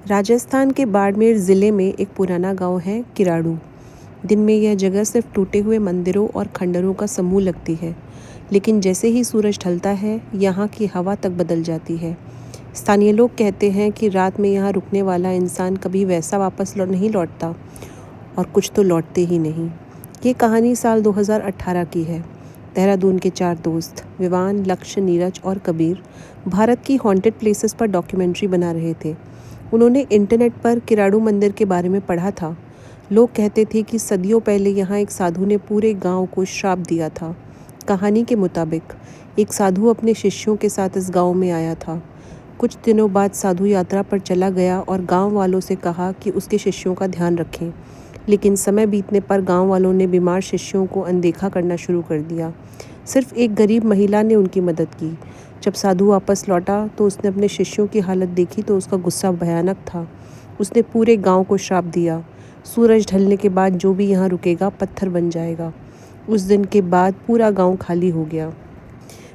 राजस्थान के बाड़मेर ज़िले में एक पुराना गांव है किराड़ू। दिन में यह जगह सिर्फ टूटे हुए मंदिरों और खंडरों का समूह लगती है, लेकिन जैसे ही सूरज ढलता है यहाँ की हवा तक बदल जाती है। स्थानीय लोग कहते हैं कि रात में यहाँ रुकने वाला इंसान कभी वैसा वापस नहीं लौटता, और कुछ तो लौटते ही नहीं। ये कहानी साल 2018 की है। देहरादून के 4 दोस्त विवान, लक्ष्य, नीरज और कबीर भारत की हॉन्टेड प्लेसेस पर डॉक्यूमेंट्री बना रहे थे। उन्होंने इंटरनेट पर किराड़ू मंदिर के बारे में पढ़ा था। लोग कहते थे कि सदियों पहले यहाँ एक साधु ने पूरे गांव को श्राप दिया था। कहानी के मुताबिक एक साधु अपने शिष्यों के साथ इस गांव में आया था। कुछ दिनों बाद साधु यात्रा पर चला गया और गांव वालों से कहा कि उसके शिष्यों का ध्यान रखें, लेकिन समय बीतने पर गांव वालों ने बीमार शिष्यों को अनदेखा करना शुरू कर दिया। सिर्फ एक गरीब महिला ने उनकी मदद की। जब साधु वापस लौटा तो उसने अपने शिष्यों की हालत देखी तो उसका गुस्सा भयानक था। उसने पूरे गांव को श्राप दिया, सूरज ढलने के बाद जो भी यहाँ रुकेगा पत्थर बन जाएगा। उस दिन के बाद पूरा गांव खाली हो गया।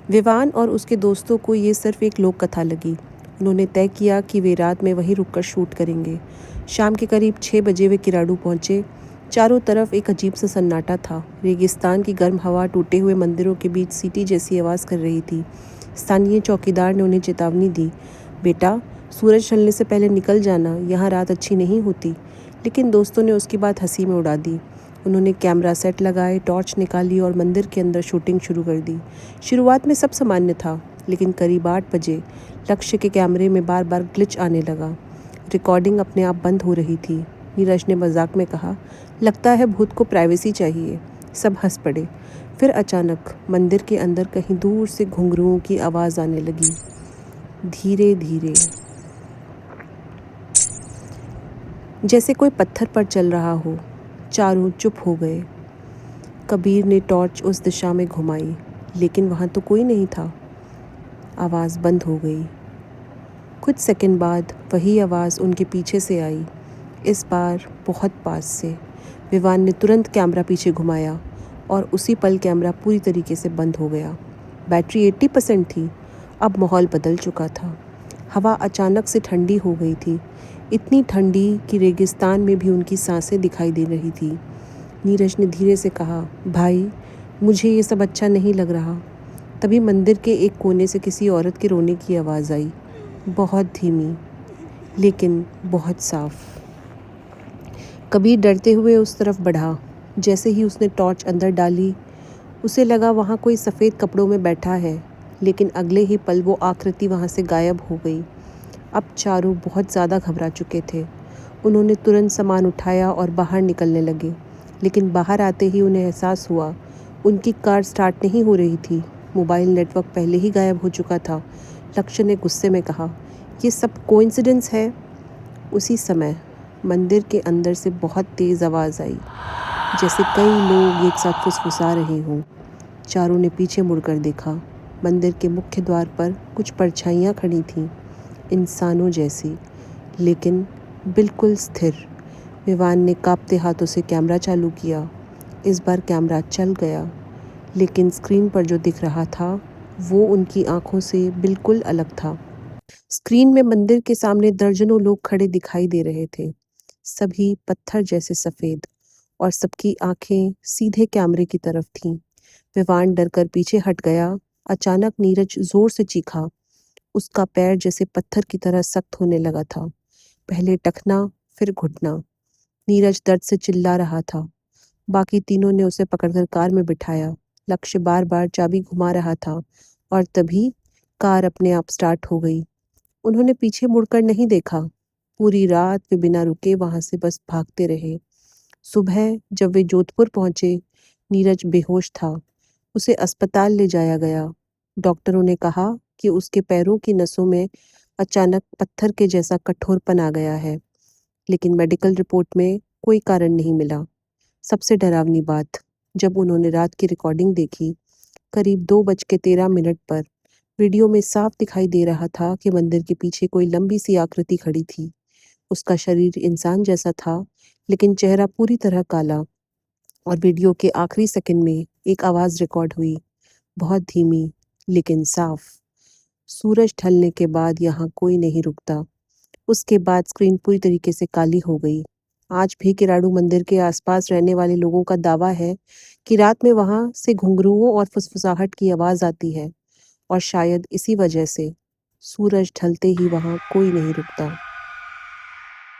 विवान और उसके दोस्तों को ये सिर्फ एक लोक कथा लगी। उन्होंने तय किया कि वे रात में वहीं रुककर शूट करेंगे। शाम के करीब 6 बजे वे किराड़ू पहुंचे। चारों तरफ एक अजीब सा सन्नाटा था। रेगिस्तान की गर्म हवा टूटे हुए मंदिरों के बीच सीटी जैसी आवाज़ कर रही थी। स्थानीय चौकीदार ने उन्हें चेतावनी दी, बेटा, सूरज ढलने से पहले निकल जाना, यहाँ रात अच्छी नहीं होती। लेकिन दोस्तों ने उसकी बात हंसी में उड़ा दी। उन्होंने कैमरा सेट लगाए, टॉर्च निकाली और मंदिर के अंदर शूटिंग शुरू कर दी। शुरुआत में सब सामान्य था, लेकिन करीब 8 बजे लक्ष्य के कैमरे में बार बार ग्लिच आने लगा। रिकॉर्डिंग अपने आप बंद हो रही थी। नीरज ने मजाक में कहा, लगता है भूत को प्राइवेसी चाहिए। सब हंस पड़े। फिर अचानक मंदिर के अंदर कहीं दूर से घुंघरुओं की आवाज़ आने लगी, धीरे धीरे, जैसे कोई पत्थर पर चल रहा हो। चारों चुप हो गए। कबीर ने टॉर्च उस दिशा में घुमाई, लेकिन वहाँ तो कोई नहीं था। आवाज़ बंद हो गई। कुछ सेकंड बाद वही आवाज़ उनके पीछे से आई, इस बार बहुत पास से। विवान ने तुरंत कैमरा पीछे घुमाया और उसी पल कैमरा पूरी तरीके से बंद हो गया। बैटरी 80% थी। अब माहौल बदल चुका था। हवा अचानक से ठंडी हो गई थी, इतनी ठंडी कि रेगिस्तान में भी उनकी सांसें दिखाई दे रही थी। नीरज ने धीरे से कहा, भाई, मुझे ये सब अच्छा नहीं लग रहा। तभी मंदिर के एक कोने से किसी औरत के रोने की आवाज़ आई, बहुत धीमी लेकिन बहुत साफ। कबीर डरते हुए उस तरफ बढ़ा। जैसे ही उसने टॉर्च अंदर डाली, उसे लगा वहाँ कोई सफ़ेद कपड़ों में बैठा है, लेकिन अगले ही पल वो आकृति वहाँ से गायब हो गई। अब चारों बहुत ज़्यादा घबरा चुके थे। उन्होंने तुरंत सामान उठाया और बाहर निकलने लगे, लेकिन बाहर आते ही उन्हें एहसास हुआ उनकी कार स्टार्ट नहीं हो रही थी। मोबाइल नेटवर्क पहले ही गायब हो चुका था। लक्ष्य ने गुस्से में कहा, ये सब कोइंसिडेंस है। उसी समय मंदिर के अंदर से बहुत तेज़ आवाज़ आई, जैसे कई लोग एक साथ फुसफुसा रहे हों। चारों ने पीछे मुड़कर देखा। मंदिर के मुख्य द्वार पर कुछ परछाइयाँ खड़ी थीं, इंसानों जैसी, लेकिन बिल्कुल स्थिर। विवान ने कांपते हाथों से कैमरा चालू किया। इस बार कैमरा चल गया, लेकिन स्क्रीन पर जो दिख रहा था वो उनकी आंखों से बिल्कुल अलग था। स्क्रीन में मंदिर के सामने दर्जनों लोग खड़े दिखाई दे रहे थे, सभी पत्थर जैसे सफ़ेद, और सबकी आंखें सीधे कैमरे की तरफ थीं। विवान डरकर पीछे हट गया। अचानक नीरज जोर से चीखा। उसका पैर जैसे पत्थर की तरह सख्त होने लगा था। पहले टखना, फिर घुटना। नीरज दर्द से चिल्ला रहा था। बाकी तीनों ने उसे पकड़कर कार में बिठाया। लक्ष्य बार बार चाबी घुमा रहा था, और तभी कार अपने आप स्टार्ट हो गई। उन्होंने पीछे मुड़कर नहीं देखा। पूरी रात वे बिना रुके वहां से बस भागते रहे। सुबह जब वे जोधपुर पहुंचे, नीरज बेहोश था। उसे अस्पताल ले जाया गया। डॉक्टरों ने कहा कि उसके पैरों की नसों में अचानक पत्थर के जैसा कठोरपन आ गया है, लेकिन मेडिकल रिपोर्ट में कोई कारण नहीं मिला। सबसे डरावनी बात, जब उन्होंने रात की रिकॉर्डिंग देखी, करीब 2:13 पर वीडियो में साफ दिखाई दे रहा था कि मंदिर के पीछे कोई लंबी सी आकृति खड़ी थी। उसका शरीर इंसान जैसा था, लेकिन चेहरा पूरी तरह काला। और वीडियो के आखिरी सेकंड में एक आवाज़ रिकॉर्ड हुई, बहुत धीमी लेकिन साफ, सूरज ढलने के बाद यहाँ कोई नहीं रुकता। उसके बाद स्क्रीन पूरी तरीके से काली हो गई। आज भी किराड़ू मंदिर के आसपास रहने वाले लोगों का दावा है कि रात में वहां से घुंघरूओं और फुसफुसाहट की आवाज आती है, और शायद इसी वजह से सूरज ढलते ही वहां कोई नहीं रुकता।